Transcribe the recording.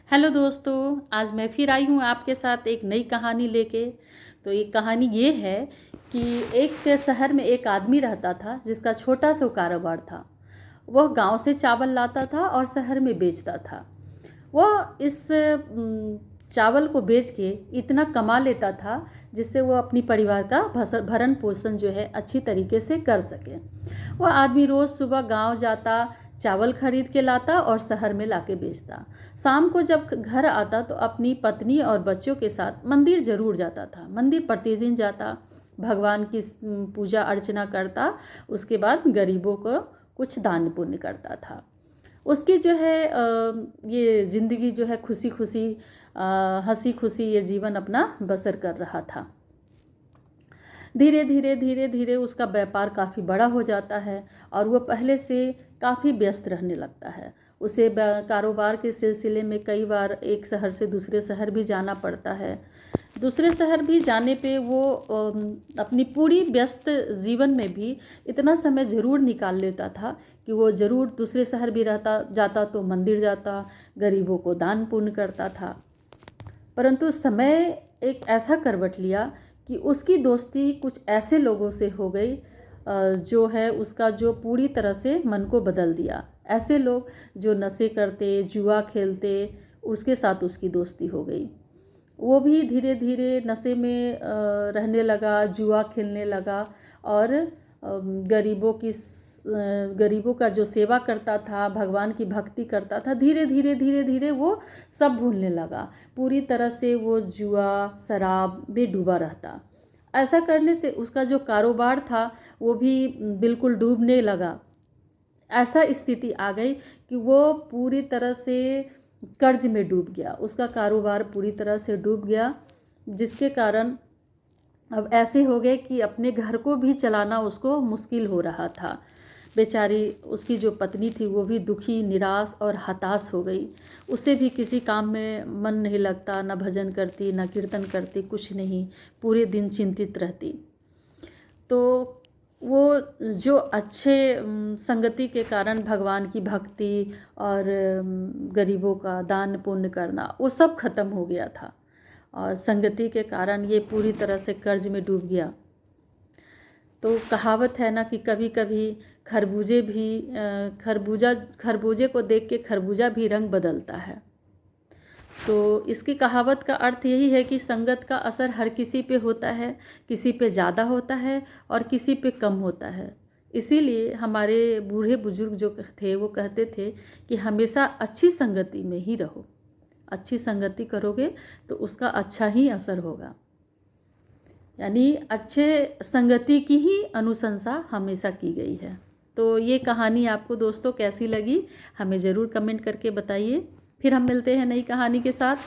Hello दोस्तों, आज मैं फिर आई हूँ आपके साथ एक नई कहानी लेके। तो ये कहानी ये है कि एक शहर में एक आदमी रहता था जिसका छोटा सा कारोबार था। वह गांव से चावल लाता था और शहर में बेचता था। वह इस चावल को बेच के इतना कमा लेता था जिससे वो अपनी परिवार का भरण पोषण जो है अच्छी तरीके से कर सके। वह आदमी रोज़ सुबह गांव जाता, चावल खरीद के लाता और शहर में लाके बेचता। शाम को जब घर आता तो अपनी पत्नी और बच्चों के साथ मंदिर जरूर जाता था। मंदिर प्रतिदिन जाता, भगवान की पूजा अर्चना करता, उसके बाद गरीबों को कुछ दान पुण्य करता था। उसकी जो है ये ज़िंदगी जो है खुशी खुशी हंसी खुशी ये जीवन अपना बसर कर रहा था। धीरे धीरे उसका व्यापार काफ़ी बड़ा हो जाता है और वो पहले से काफ़ी व्यस्त रहने लगता है। उसे कारोबार के सिलसिले में कई बार एक शहर से दूसरे शहर भी जाना पड़ता है। दूसरे शहर भी जाने पे वो अपनी पूरी व्यस्त जीवन में भी इतना समय ज़रूर निकाल लेता था कि वो ज़रूर दूसरे शहर भी रहता जाता तो मंदिर जाता, गरीबों को दान पुण्य करता था। परंतु समय एक ऐसा करवट लिया कि उसकी दोस्ती कुछ ऐसे लोगों से हो गई जो है उसका जो पूरी तरह से मन को बदल दिया। ऐसे लोग जो नशे करते, जुआ खेलते, उसके साथ उसकी दोस्ती हो गई। वो भी धीरे धीरे नशे में रहने लगा, जुआ खेलने लगा और गरीबों का जो सेवा करता था, भगवान की भक्ति करता था, धीरे धीरे वो सब भूलने लगा। पूरी तरह से वो जुआ शराब में डूबा रहता। ऐसा करने से उसका जो कारोबार था वो भी बिल्कुल डूबने लगा। ऐसा स्थिति आ गई कि वो पूरी तरह से कर्ज में डूब गया। उसका कारोबार पूरी तरह से डूब गया, जिसके कारण अब ऐसे हो गए कि अपने घर को भी चलाना उसको मुश्किल हो रहा था। बेचारी उसकी जो पत्नी थी वो भी दुखी, निराश और हताश हो गई। उसे भी किसी काम में मन नहीं लगता, ना भजन करती, ना कीर्तन करती, कुछ नहीं, पूरे दिन चिंतित रहती। तो वो जो अच्छे संगति के कारण भगवान की भक्ति और गरीबों का दान पुण्य करना वो सब खत्म हो गया था और संगति के कारण ये पूरी तरह से कर्ज में डूब गया। तो कहावत है ना कि कभी कभी खरबूजे को देख के खरबूजा भी रंग बदलता है। तो इसकी कहावत का अर्थ यही है कि संगत का असर हर किसी पे होता है, किसी पे ज़्यादा होता है और किसी पे कम होता है। इसीलिए हमारे बूढ़े बुजुर्ग जो थे वो कहते थे कि हमेशा अच्छी संगति में ही रहो। अच्छी संगति करोगे तो उसका अच्छा ही असर होगा। यानी अच्छे संगति की ही अनुशंसा हमेशा की गई है। तो ये कहानी आपको दोस्तों कैसी लगी हमें ज़रूर कमेंट करके बताइए। फिर हम मिलते हैं नई कहानी के साथ।